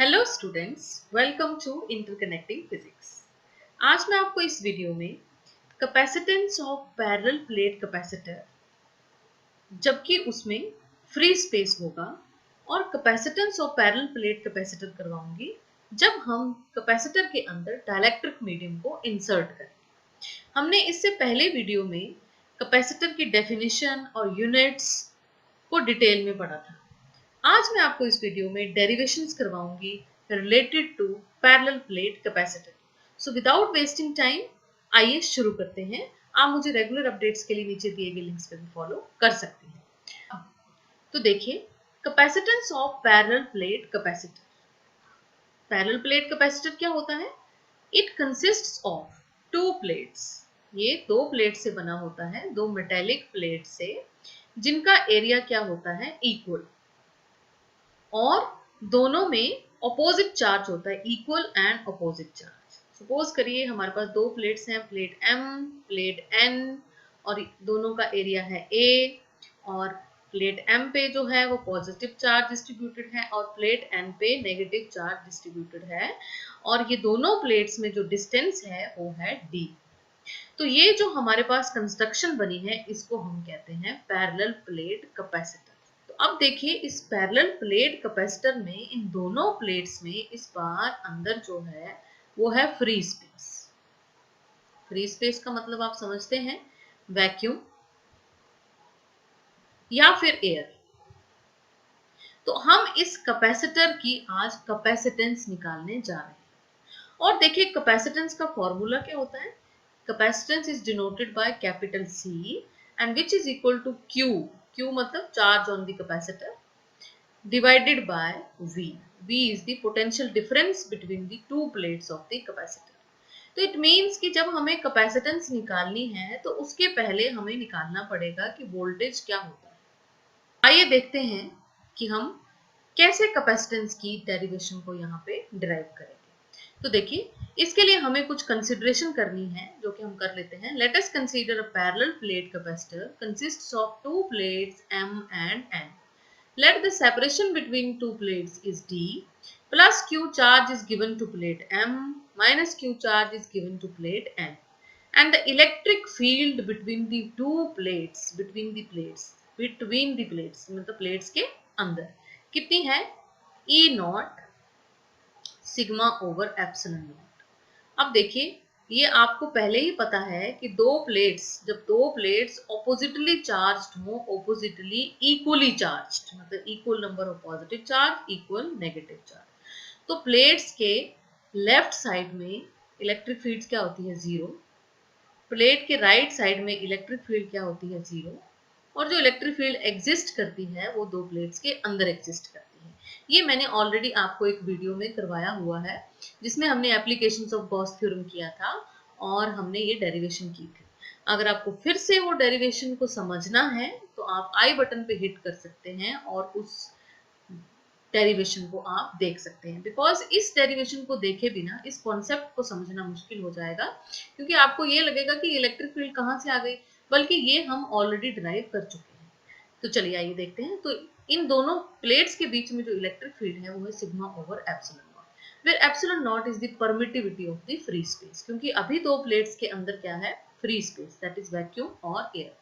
Hello students, welcome to interconnecting physics. आज मैं आपको इस वीडियो में capacitance of parallel plate capacitor, जबकि उसमें फ्री स्पेस होगा, और capacitance of parallel plate capacitor करवाऊंगी जब हम कैपेसिटर के अंदर डाइलेक्ट्रिक मीडियम को इंसर्ट करें। हमने इससे पहले वीडियो में कैपेसिटर की डेफिनेशन और यूनिट्स को डिटेल में पढ़ा था। आज मैं आपको इस वीडियो में डेरिवेशंस करवाऊंगी related to parallel plate capacitor. So without wasting time आइए शुरू करते हैं। आप मुझे रेगुलर अपडेट्स के लिए नीचे दिए गए लिंक्स पे भी फॉलो कर सकते हैं। तो देखिए, capacitance of parallel plate capacitor. Parallel plate capacitor क्या होता है? It consists of to plates. ये दो प्लेट से बना होता है, दो मेटेलिक प्लेट से, जिनका एरिया क्या होता है? इक्वल, और दोनों में अपोजिट चार्ज होता है, equal and opposite charge. Suppose करिए हमारे पास दो प्लेट्स हैं, प्लेट M, प्लेट N, और दोनों का एरिया है A, और प्लेट M पे जो है वो पॉजिटिव चार्ज डिस्ट्रीब्यूटेड है और प्लेट N पे नेगेटिव चार्ज डिस्ट्रीब्यूटेड है, और ये दोनों प्लेट्स में जो डिस्टेंस है वो है D। तो ये जो हमारे पास कंस्ट्रक्शन बनी है, इसको हम कहते हैं पैरेलल प्लेट कैपेसिटर। तो अब देखिए, इस पैरेलल प्लेट कैपेसिटर में इन दोनों प्लेट्स में इस बार अंदर जो है वो है फ्री स्पेस। फ्री स्पेस का मतलब आप समझते हैं, वैक्यूम या फिर एयर। तो हम इस कैपेसिटर की आज कैपेसिटेंस निकालने जा रहे हैं। और देखिए, कैपेसिटेंस का फॉर्मूला क्या होता है? Capacitance is denoted by capital C and which is equal to Q। Q मतलब charge on the capacitor divided by V. V is the potential difference between the two plates of the capacitor. तो it means कि जब हमें capacitance निकालनी है तो उसके पहले हमें निकालना पड़ेगा कि वोल्टेज क्या होता है। आइए देखते हैं कि हम कैसे कैपेसिटेंस की डेरिवेशन को यहाँ पे डिराइव करेंगे। तो देखिए, इसके लिए हमें कुछ कंसिडरेशन करनी है, जो कि हम कर लेते हैं। Let us consider a parallel plate capacitor consists of to plates M and N. Let the separation between two plates is D, plus Q charge is given to plate M, minus Q charge is given to plate N. And the electric field between the two plates, between the plates मतलब plates के अंदर कितनी है? E not sigma over epsilon not. अब देखिए, ये आपको पहले ही पता है कि जब दो प्लेट्स ऑपोजिटली चार्ज्ड हो, ऑपोजिटली इक्वली चार्ज्ड मतलब equal number of positive charge, equal negative charge, तो प्लेट्स के लेफ्ट साइड में इलेक्ट्रिक फील्ड क्या होती है? 0। प्लेट के राइट साइड में इलेक्ट्रिक फील्ड क्या होती है? 0। और जो इलेक्ट्रिक फील्ड एग्जिस्ट करती है वो दो प्लेट्स के अंदर एग्जिस्ट करती है। ये मैंने ऑलरेडी आपको एक वीडियो में करवाया हुआ है, जिसमें हमने एप्लीकेशंस ऑफ गॉस थ्योरम किया था और हमने ये डेरिवेशन की थी। अगर आपको फिर से वो डेरिवेशन को समझना है तो आप आई बटन पे हिट कर सकते हैं और उस डेरिवेशन को आप देख सकते हैं। बिकॉज इस डेरिवेशन को देखे बिना इस कॉन्सेप्ट को समझना मुश्किल हो जाएगा, क्योंकि आपको ये लगेगा कि इलेक्ट्रिक फील्ड कहाँ से आ गई, बल्कि ये हम ऑलरेडी डिराइव कर चुके हैं। तो चलिए आइए देखते हैं। तो इन दोनों प्लेट्स के बीच में जो इलेक्ट्रिक फील्ड है वो है sigma over epsilon naught, where epsilon naught is the permittivity of the free space, क्योंकि अभी दो प्लेट्स के अंदर क्या है? Free space, that is vacuum और एयर।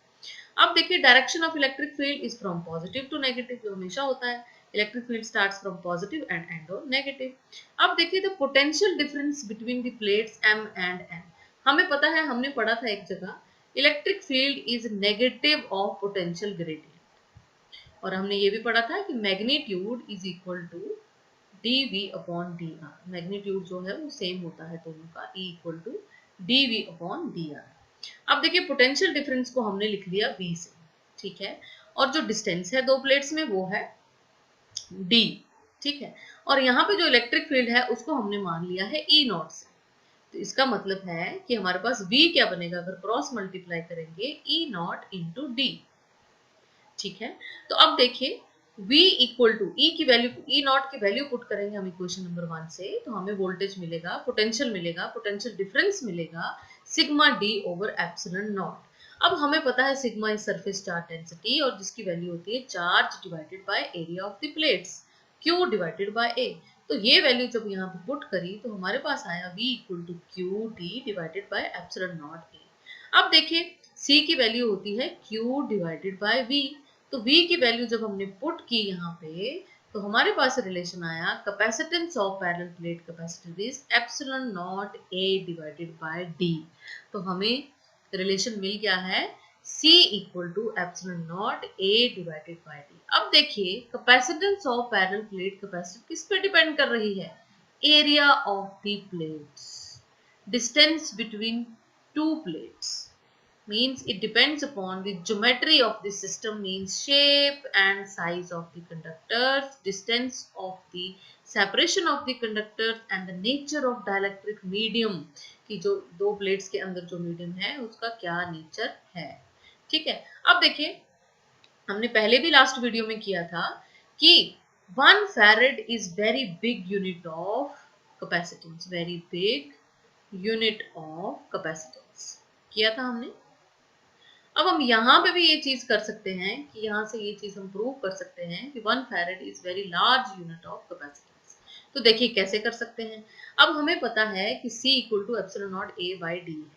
अब देखिए, direction of electric field is from positive to negative, जो हमेशा होता है। Electric field starts from positive and end on negative. अब देखिए, the potential difference between the plates M and N। हमें पता है, हमने पढ़ा था एक जगह, electric field is negative of potential gradient, और हमने ये भी पढ़ा था कि magnitude is equal to dV upon dr। Magnitude जो है वो सेम होता है दोनों का, E equal to dV upon dr। अब देखिए, पोटेंशियल डिफरेंस को हमने लिख लिया V से, ठीक है, और जो डिस्टेंस है दो प्लेट्स में वो है D, ठीक है, और यहाँ पे जो इलेक्ट्रिक फील्ड है उसको हमने मान लिया है E नॉट से। तो इसका मतलब है कि हमारे पास V क्या बनेगा? अगर क्रॉस मल्टीप्लाई करेंगे, E नॉट इंटू D, ठीक है। तो अब देखिए, V इक्वल टू E की वैल्यू, E नॉट की वैल्यू पुट करेंगे हम इक्वेशन नंबर 1 से, तो हमें वोल्टेज मिलेगा, पोटेंशियल मिलेगा, पोटेंशियल डिफरेंस मिलेगा sigma D over epsilon not. अब हमें पता है sigma is surface charge density, और जिसकी वैल्यू होती है charge divided by area of the plates, Q divided by A। तो ये वैल्यू जब यहाँ पे पुट करी तो हमारे पास आया v equal to Q D divided by epsilon naught A. अब देखिए c की वैल्यू होती है q डिवाइडेड बाई v, तो v की वैल्यू जब हमने पुट की यहाँ पे तो हमारे पास रिलेशन आया capacitance of parallel plate capacitor is epsilon naught a divided by d। तो हमें रिलेशन मिल गया है C equal to epsilon naught A divided by D। अब देखिए capacitance of parallel plate capacitor किस पे डिपेंड कर रही है? Area of the plates, distance between two plates, means it depends upon the geometry of the system, means shape and size of the conductors, distance of the separation of the conductors and the nature of dielectric medium, कि जो दो plates के अंदर जो medium है उसका क्या nature है। ठीक है, अब देखिए हमने पहले भी लास्ट वीडियो में किया था कि 1 farad is very big unit of capacitance, very big unit of capacitance किया था हमने। अब हम यहाँ पे भी ये चीज कर सकते हैं कि यहाँ से ये चीज हम प्रूव कर सकते हैं कि 1 farad is very large unit of capacitance. तो देखिए कैसे कर सकते हैं। अब हमें पता है कि C equal to epsilon naught A by D है,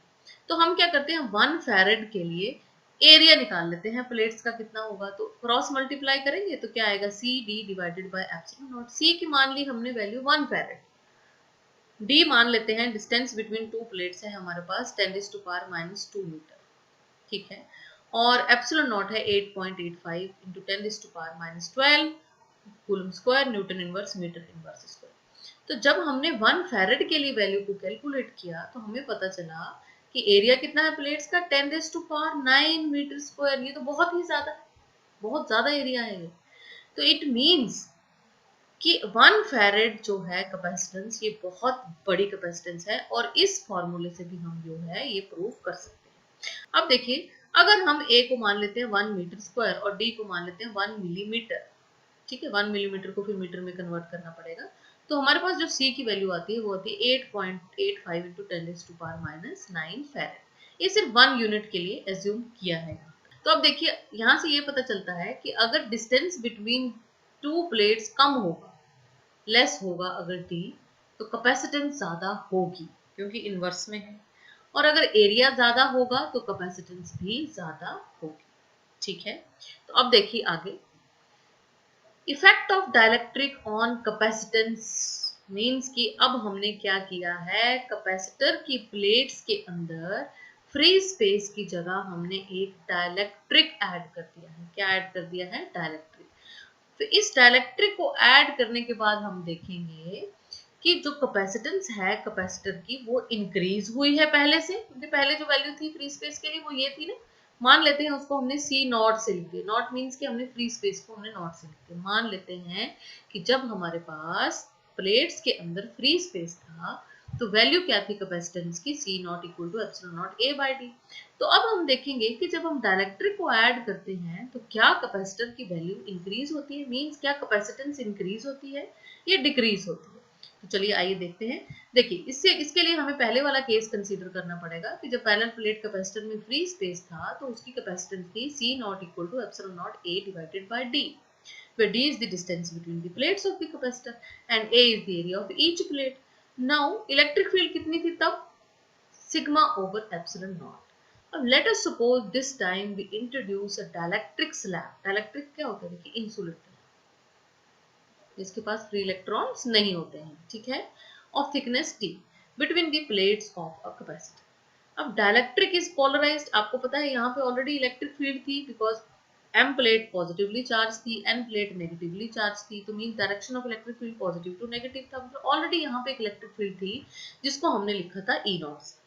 तो हम क्या करते हैं 1 फैरेड के लिए एरिया निकाल लेते हैं प्लेट्स का कितना होगा, तो क्रॉस मल्टीप्लाई करेंगे तो क्या आएगा C D divided by epsilon naught. C की मान ली हमने वैल्यू 1 फैरेड, डी मान लेते हैं डिस्टेंस बिटवीन टू प्लेट्स है हमारे पास 10⁻⁻² मीटर, ठीक है, और एप्सिलॉन नॉट है 8.85 into 10⁻⁻12 coulomb square newton inverse metre inverse square. तो जब हमने 1 फैरेड के लिए वैल्यू को कैलकुलेट किया तो हमें पता चला कि एरिया कितना है प्लेट्स का 10⁹ मीटर स्क्वायर। ये तो बहुत ही ज्यादा है, बहुत ज्यादा एरिया है ये। तो इट मीन्स कि 1 फैरेड जो है कैपेसिटेंस ये बहुत बड़ी कैपेसिटेंस है, और इस फॉर्मूले से भी हम जो है ये प्रूव कर सकते हैं। अब देखिए अगर हम A को मान लेते हैं 1 मीटर स्क्वायर और D को मान लेते हैं 1 मिलीमीटर, ठीक है, 1 मिलीमीटर को फिर मीटर में कन्वर्ट करना पड़ेगा, तो हमारे पास जो C की वैल्यू आती है वो आती है 8.85 इंटू 10⁻⁹ फैरेड। ये सिर्फ 1 यूनिट के लिए एज्यूम किया है। तो अब देखिए यहाँ से ये पता चलता है कि अगर डिस्टेंस बिटवीन टू प्लेट्स कम होगा, लेस होगा अगर D, तो कैपेसिटेंस ज्यादा होगी क्योंकि इनवर्स में है, और अगर एरिया ज्यादा होगा तो कैपेसिटेंस भी ज्यादा होगी। ठीक है, तो अब देखिए आगे effect of dielectric on capacitance, means कि अब हमने क्या किया है, कैपेसिटर की प्लेट्स के अंदर फ्री स्पेस की जगह हमने एक डाइलेक्ट्रिक ऐड कर दिया है। क्या ऐड कर दिया है? डाइलेक्ट्रिक। तो इस डाइलेक्ट्रिक को ऐड करने के बाद हम देखेंगे कि जो कैपेसिटेंस है कैपेसिटर की वो इंक्रीज हुई है पहले से, क्योंकि पहले जो वैल्यू थी फ्री स्पेस के लिए वो ये थी ना, मान लेते हैं उसको हमने C नॉट से लिख दिया। नॉट मीन्स कि हमने फ्री स्पेस को हमने नॉट से लिख दिया। मान लेते हैं कि जब हमारे पास प्लेट्स के अंदर फ्री स्पेस था तो वैल्यू क्या थी कैपेसिटेंस की? C naught equal to epsilon naught A by D. तो अब हम देखेंगे कि जब हम डाइलेक्ट्रिक को ऐड करते हैं तो क्या कैपेसिटर की वैल्यू इंक्रीज होती है, मीन्स क्या कैपेसिटेंस इंक्रीज होती है या डिक्रीज होती है। तो चलिए आइए देखते हैं। देखिए इसके लिए हमें पहले वाला केस कंसीडर करना पड़ेगा कि जब पैरेलल प्लेट कैपेसिटर में फ्री स्पेस था तो उसकी कैपेसिटेंस थी C naught equal to epsilon naught A divided by D, where D is the distance between the plates of the capacitor and A is the area of each plate. Now electric field कितनी थी तब? Sigma over epsilon naught. अब let us suppose this time we introduce a dielectric slab. Dielectric क्या होता है? देखिए insulator जिसके पास free electrons नहीं होते हैं, ठीक है, of thickness T between the plates of a capacitor. अब डाइलेक्ट्रिक इज पोलराइज्ड, आपको पता है यहाँ पे ऑलरेडी इलेक्ट्रिक फील्ड थी because M plate positively charge थी, N प्लेट नेगेटिवली चार्ज थी, तो mean direction of electric field positive to negative था, मतलब ऑलरेडी यहाँ पे एक इलेक्ट्रिक फील्ड थी जिसको हमने लिखा था E नॉट।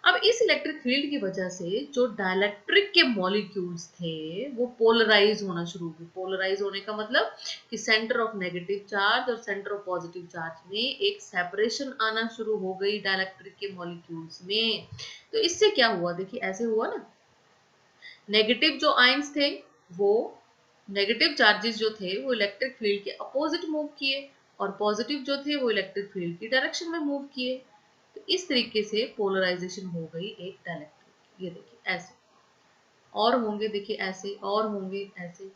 अब इस इलेक्ट्रिक फील्ड की वजह से जो डाइलेक्ट्रिक के मॉलिक्यूल्स थे वो पोलराइज होना शुरू हुए। पोलराइज होने का मतलब कि सेंटर ऑफ नेगेटिव चार्ज और सेंटर ऑफ पॉजिटिव चार्ज में एक सेपरेशन आना शुरू हो गई डाइलेक्ट्रिक के मॉलिक्यूल्स में। तो इससे क्या हुआ? देखिए ऐसे हुआ ना, नेगेटिव जो आयंस थे वो नेगेटिव चार्जेस जो थे वो इलेक्ट्रिक फील्ड के अपोजिट मूव किए, और पॉजिटिव जो थे वो इलेक्ट्रिक फील्ड की डायरेक्शन में मूव किए। तो इस तरीके से पोलराइजेशन हो गई एक डाइलेक्ट्रिक। ये देखिए ऐसे और होंगे, देखिए ऐसे और होंगे ऐसे,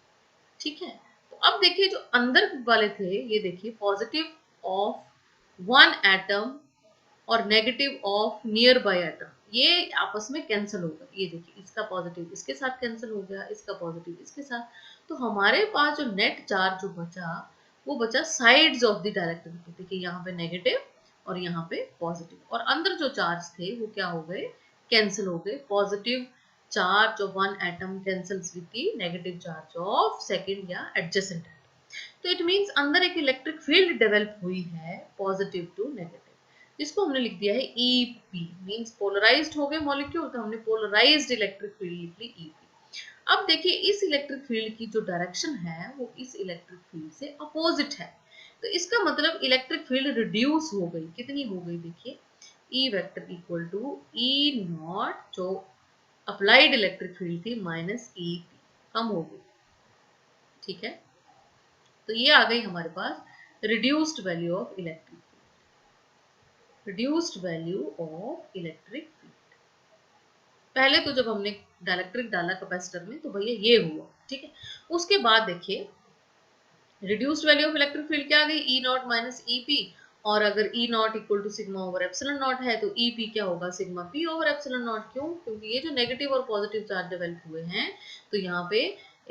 ठीक है। तो अब देखिए जो अंदर वाले थे ये देखिए पॉजिटिव ऑफ वन एटम और negative of near by atom, ये आपस में कैंसिल होगा। ये देखिए इसका पॉजिटिव इसके साथ कैंसिल हो गया, इसका पॉजिटिव इसके साथ, तो हमारे पास जो नेट चार्ज जो बचा वो बचा साइड्स ऑफ द डायरेक्ट्रिक। देखिए यहाँ पे नेगेटिव और यहाँ पे पॉजिटिव, और अंदर जो चार्ज थे वो क्या हो गए, कैंसिल हो गए। Positive charge of one atom cancels with the negative charge of second या एडजेसेंट एटम। तो इट मींस अंदर एक इलेक्ट्रिक फील्ड डेवलप हुई है पॉजिटिव टू नेगेटिव, जिसको हमने लिख दिया है EP, मींस पोलराइज्ड हो गए मॉलिक्यूल, तो हमने पोलराइज्ड इलेक्ट्रिक फील्ड लिख ली EP। अब देखिए इस इलेक्ट्रिक फील्ड की जो डायरेक्शन है वो इस इलेक्ट्रिक फील्ड से अपोजिट है, तो इसका मतलब इलेक्ट्रिक फील्ड रिड्यूस हो गई। कितनी हो गई, देखिए E vector equal to E naught, जो अप्लाइड इलेक्ट्रिक फील्ड थी, माइनस EP, कम हो गई। ठीक है, तो ये आ गई हमारे पास reduced value of electric field, reduced value of electric field. पहले तो जब हमने डाइलेक्ट्रिक डाला कैपेसिटर में तो भैया ये हुआ, ठीक है। उसके बाद देखिए reduced value of electric field क्या आ गई, E नॉट माइनस EP, और अगर E naught equal to sigma over epsilon naught है तो EP क्या होगा, sigma P over epsilon naught. क्यों, क्योंकि ये जो नेगेटिव और पॉजिटिव चार्ज डेवलप हुए हैं तो यहाँ पे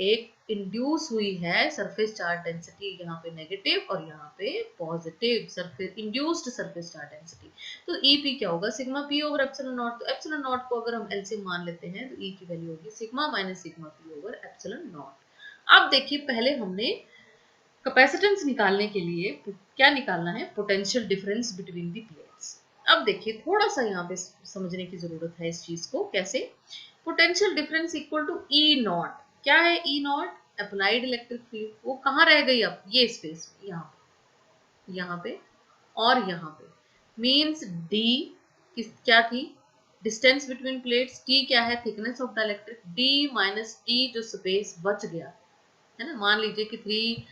एक इंड्यूस हुई है सरफेस चार्ज डेंसिटी, यहाँ पे नेगेटिव और यहाँ पे positive surface induced surface charge density. तो EP क्या होगा, sigma P over epsilon not. तो एप्सिलॉन नॉट को अगर हम एलसीएम मान लेते हैं तो E की वैल्यू होगी sigma minus sigma P over epsilon not. अब देखिए पहले हमने कैपेसिटेंस निकालने के लिए क्या निकालना है, potential difference between the plates. अब देखिए थोड़ा सा यहाँ पे समझने की जरूरत है इस चीज को। कैसे, potential difference equal to E naught, क्या है E naught, applied electric field, वो कहाँ रह गई, अब ये स्पेस यहाँ पे और यहाँ पे, मीन्स D क्या थी, डिस्टेंस बिटवीन प्लेट्स, T क्या है, thickness of the electric, D minus T जो स्पेस बच गया है ना, मान लीजिए कि 3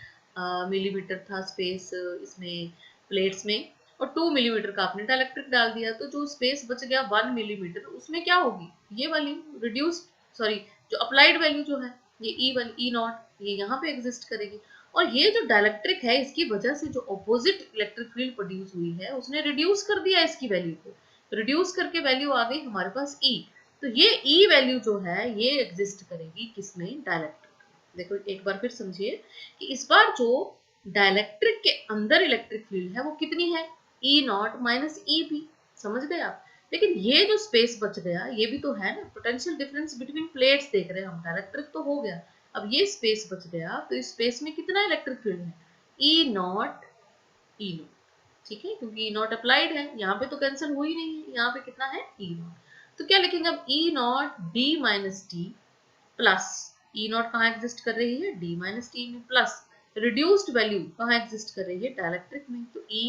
मिलीमीटर था स्पेस इसमें प्लेट्स में, और 2 मिलीमीटर का आपने डाइलेक्ट्रिक डाल दिया, तो जो स्पेस बच गया 1 मिलीमीटर, उसमें क्या होगी, ये वाली रिड्यूस सॉरी जो अप्लाइड वैल्यू जो है ये E नॉट, ये यहाँ पे एग्जिस्ट करेगी। और ये जो डाइलेक्ट्रिक है इसकी वजह से जो ऑपोजिट इलेक्ट्रिक फील्ड प्रोड्यूस हुई है उसने रिड्यूस कर दिया इसकी वैल्यू को, रिड्यूस करके वैल्यू आ गई हमारे पास E। तो ये E वैल्यू जो है ये एग्जिस्ट करेगी किसमें, डाइलेक्ट्रिक। देखो एक बार फिर समझिए कि इस बार जो डाइलेक्ट्रिक के अंदर इलेक्ट्रिक फील्ड है वो कितनी है, E नॉट माइनस EP, समझ गए आप। लेकिन ये जो स्पेस बच गया ये भी तो है ना, पोटेंशियल डिफरेंस बिटवीन प्लेट्स देख रहे हैं हम, डाइलेक्ट्रिक तो हो गया, अब ये स्पेस बच गया, तो इस स्पेस में कितना इलेक्ट्रिक फील्ड है, E नॉट ठीक है, क्योंकि E नॉट अप्लाइड है, यहाँ पे तो कैंसिल हुई नहीं है, यहाँ पे कितना है E नॉट। तो क्या लिखेंगे अब, E not D minus T plus E not कहाँ एग्जिस्ट कर रही है, D माइनस T में, प्लस रिड्यूस्ड वैल्यू कहाँ एग्जिस्ट कर रही है, डाइलेक्ट्रिक में, तो E।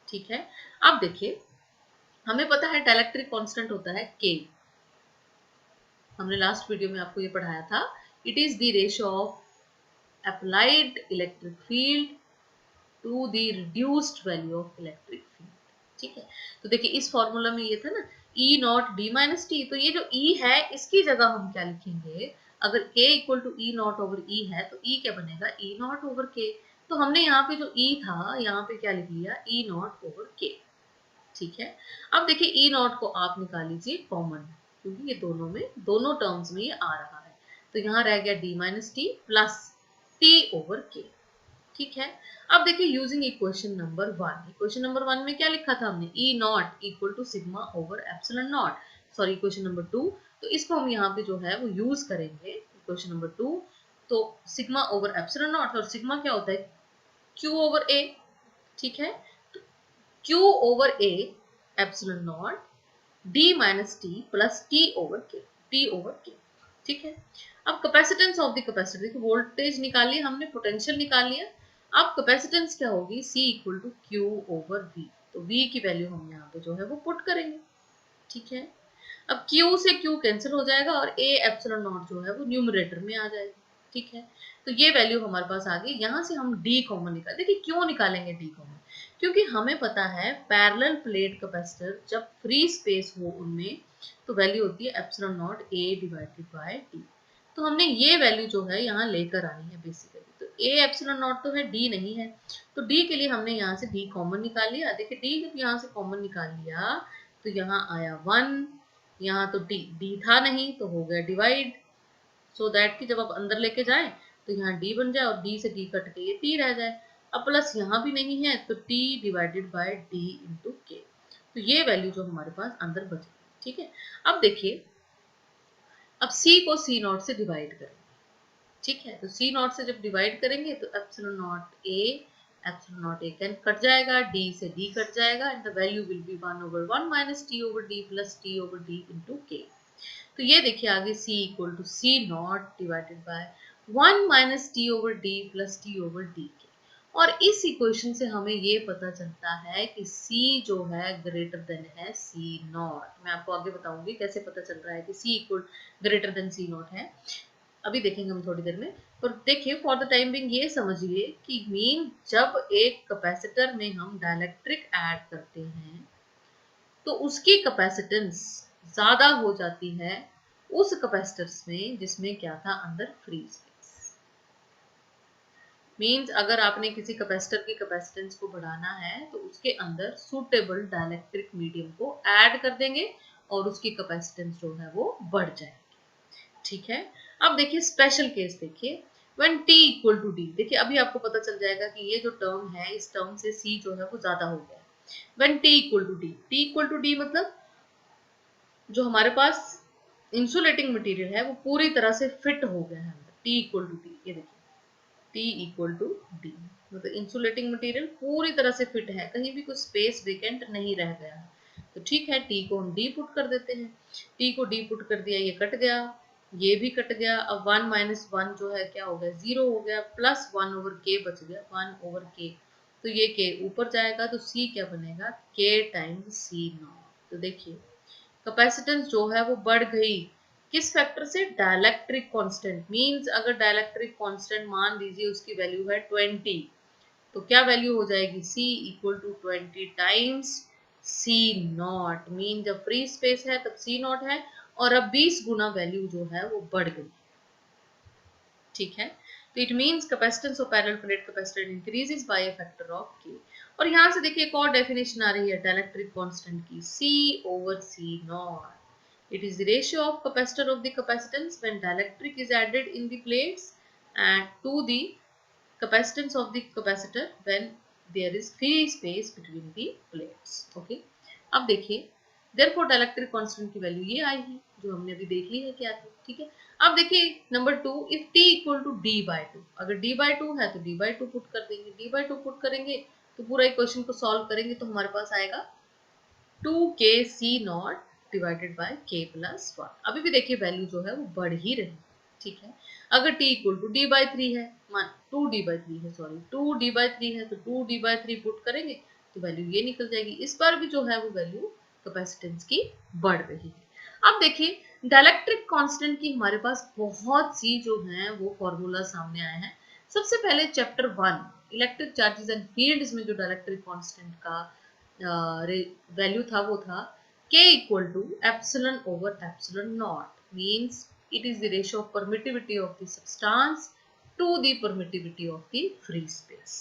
ठीक है, अब देखिए हमें पता है डाइलेक्ट्रिक कांस्टेंट होता है K, हमने लास्ट वीडियो में आपको ये पढ़ाया था, it is the ratio of applied electric field to the reduced value of electric field. ठीक है, तो देखिए इस फॉर्मूला में ये था ना E not D minus T, तो ये जो E है इसकी जगह हम क्या लिखेंगे, अगर K equal to E naught over E है तो E क्या बनेगा, E नॉट ओवर K। तो हमने यहाँ पे जो E था यहाँ पे क्या लिख लिया, E नॉट ओवर K। ठीक है, अब देखिए E नॉट को आप निकाल लीजिए कॉमन, क्योंकि ये दोनों में दोनों टर्म्स में ये आ रहा है, तो यहाँ रह गया D minus T plus T over K। ठीक है, अब देखिए using equation number 1, equation number 1 में क्या लिखा था हमने, E naught equal to sigma over epsilon naught, sorry equation number 2, तो इसको हम यहाँ पे जो है वो यूज करेंगे इक्वेशन नंबर 2। तो सिग्मा ओवर एप्सिलॉन नॉट, और सिग्मा क्या होता है, Q ओवर A। ठीक है, तो Q over A epsilon not D minus T plus T over K। ठीक है, अब कैपेसिटेंस ऑफ द कैपेसिटर, देखिए वोल्टेज निकाल लिया हमने, पोटेंशियल निकाल लिया, अब कैपेसिटेंस क्या होगी, C equal to Q over V, तो V की वैल्यू हम यहाँ पे जो है वो पुट करेंगे। ठीक है, अब Q से Q कैंसिल हो जाएगा और A एप्सिलॉन नॉट जो है वो न्यूमरेटर में आ जाएगा। ठीक है, तो ये वैल्यू हमारे पास आ गई, यहाँ से हम D कॉमन निकाल, देखिए क्यों निकालेंगे D कॉमन, क्योंकि हमें पता है पैरेलल प्लेट कैपेसिटर जब फ्री स्पेस हो उनमें तो वैल्यू होती है epsilon naught A divided by D। तो हमने ये वैल्यू जो है यहाँ लेकर आनी है बेसिकली, तो ए एप्सिलॉन नॉट तो है, डी नहीं है, तो डी के लिए हमने यहाँ से डी कॉमन निकाल लिया। देखिए डी जब यहाँ से कॉमन निकाल लिया तो यहाँ आया 1, यहाँ तो डी था नहीं तो हो गया डिवाइड, सो दैट कि जब आप अंदर लेके जाए तो यहाँ डी बन जाए और डी से डी कट के ये टी रह जाए। अब प्लस यहाँ भी नहीं है तो T divided by D into के, तो ये वैल्यू जो हमारे पास अंदर बची। ठीक है, अब देखिए, अब c को c नॉट से डिवाइड करेंगे। ठीक है, तो c नॉट से जब डिवाइड करेंगे तो epsilon naught a can cut जाएगा, d से d कट जाएगा and the value will be 1/1 minus t over d plus t over d into k। तो ये देखिए आगे c equal to c naught divided by 1 minus t over d plus t over d K. और इस equation से हमें ये पता चलता है कि c जो है ग्रेटर देन है c नॉट। मैं आपको आगे बताऊंगी कैसे पता चल रहा है कि c equal greater than c not है, अभी देखेंगे हम थोड़ी देर में। पर देखिए फॉर द टाइम बिंग ये समझिए कि मीन जब एक कैपेसिटर में हम डाइलेक्ट्रिक ऐड करते हैं तो उसकी कैपेसिटेंस ज्यादा हो जाती है उस कैपेसिटर्स में जिसमें क्या था अंदर फ्री स्पेस। मींस अगर आपने किसी कैपेसिटर की कैपेसिटेंस को बढ़ाना है तो उसके अंदर सूटेबल डाइलेक्ट्रिक मीडियम को ऐड कर देंगे और उसकी कैपेसिटेंस जो है वो बढ़ जाएगी। ठीक है, अब देखिए स्पेशल केस देखिए when t equal to D. देखिए अभी आपको पता चल जाएगा कि ये जो टर्म है इस टर्म से c जो है वो ज्यादा हो गया। when t equal to D, t equal to D मतलब जो हमारे पास इंसुलेटिंग मटेरियल है वो पूरी तरह से फिट हो गया है अंदर। t इक्वल टू डी, ये देखिए t इक्वल टू डी मतलब इंसुलेटिंग मटेरियल पूरी तरह से फिट है, कहीं भी कुछ स्पेस वेकेंट नहीं रह गया है। तो ठीक है, t को हम d पुट कर देते हैं, t को d पुट कर दिया, ये कट गया, ये भी कट गया। अब 1 माइनस 1 जो है क्या हो गया, 0 हो गया, प्लस 1 ओवर k बच गया, 1 ओवर k, तो ये k ऊपर जाएगा तो c क्या बनेगा, k टाइम्स c नॉट। तो देखिए कैपेसिटेंस जो है वो बढ़ गई, किस फैक्टर से, डाइलेक्ट्रिक कांस्टेंट। मींस अगर डाइलेक्ट्रिक कांस्टेंट मान लीजिए उसकी वैल्यू है 20, तो क्या वैल्यू हो जाएगी, c equal to 20 times c naught. Mean जब फ्री स्पेस है तब c नॉट है और अब 20 गुना वैल्यू जो है वो बढ़ गई। ठीक है, तो it means capacitance of parallel plate capacitor increases by a factor of k। और यहां से देखिए एक और डेफिनेशन आ रही है डाइलेक्ट्रिक कांस्टेंट की, c over c naught. It is the ratio of capacitor of the capacitance when dielectric is added in the plates and to the capacitance of the capacitor when there is free space between the plates। okay, अब देखिए therefore dielectric constant की value ये आई है जो हमने अभी देख ली है क्या थी। ठीक है, अब देखिए number 2, if t equal to d by 2, अगर d बाई 2 है तो d बाई 2 पुट कर देंगे, d बाई 2 पुट करेंगे तो पूरा इक्वेशन को सॉल्व करेंगे तो हमारे पास आएगा 2kc not divided bye k plus 1। अभी भी देखिए वैल्यू जो है वो बढ़ ही रही। ठीक है, अगर t equal to D by 3 है, मान 2d बाई 3 है, सॉरी 2d बाई 3 है तो 2d बाई 3 पुट करेंगे तो वैल्यू ये निकल जाएगी। इस बार भी जो है वो वैल्यू कैपेसिटेंस की बढ़ रही है। अब देखिए डाइलेक्ट्रिक कांस्टेंट की हमारे पास बहुत सी जो है वो फॉर्मूला सामने आए हैं। सबसे पहले chapter 1 electric charges and fields में जो डाइलेक्ट्रिक कांस्टेंट का वैल्यू था वो था k equal to epsilon over epsilon naught. Means it is the ratio of permittivity of the substance to the permittivity of the free space।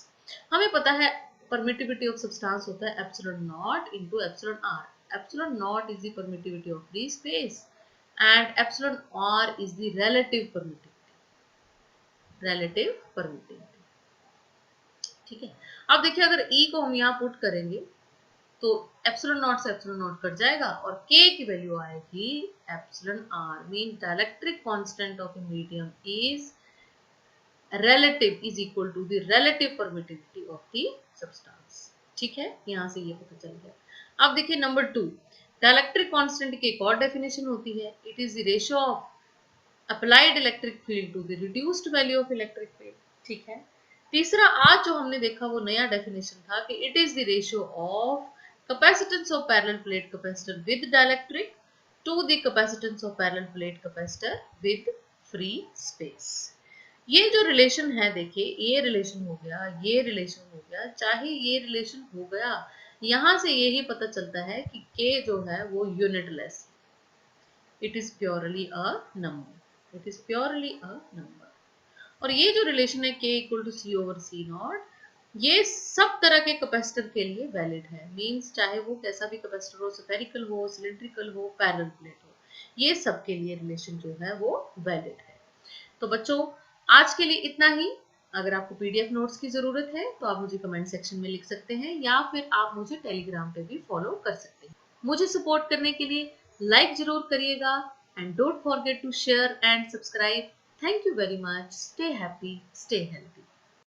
हमें पता है permittivity of substance होता है epsilon naught into epsilon r। epsilon naught is the permittivity of free space and epsilon r is the relative permittivity। ठीक है, अब देखिए अगर e को हम यहाँ पुट करेंगे तो एप्सिलॉन नॉट से एप्सिलॉन नॉट कट जाएगा और k की वैल्यू आएगी epsilon r। Mean dielectric constant of a medium is relative is equal to the relative permittivity of the substance। ठीक है, यहां से ये पता चल गया। अब देखिए नंबर 2, डाइलेक्ट्रिक कांस्टेंट की एक और डेफिनेशन होती है, it is the ratio of applied electric field to the reduced value of electric field. ठीक है, तीसरा आज जो हमने देखा वो नया डेफिनेशन था कि it is the ratio of capacitance of parallel plate capacitor with dielectric to the capacitance of parallel plate capacitor with free space। ये जो रिलेशन है देखिए, ये रिलेशन हो गया, ये रिलेशन हो गया, चाहे ये रिलेशन हो गया, यहां से यही पता चलता है कि k जो है वो unitless, it is purely a number, it is purely a number. और ये जो रिलेशन है K equal to C over C naught, ये सब तरह के कैपेसिटर के लिए वैलिड है। मींस चाहे वो कैसा भी कैपेसिटर हो, स्फेरिकल हो, सिलिंड्रिकल हो, पैरेलल प्लेट हो, ये सब के लिए रिलेशन जो है वो वैलिड है। तो बच्चों आज के लिए इतना ही। अगर आपको पीडीएफ नोट्स की जरूरत है तो आप मुझे कमेंट सेक्शन में लिख सकते हैं या फिर आप मुझे टेलीग्राम पे भी फॉलो कर सकते हैं। मुझे सपोर्ट करने के लिए लाइक जरूर करिएगा and don't forget to share and subscribe. Thank you very much. Stay happy, stay healthy.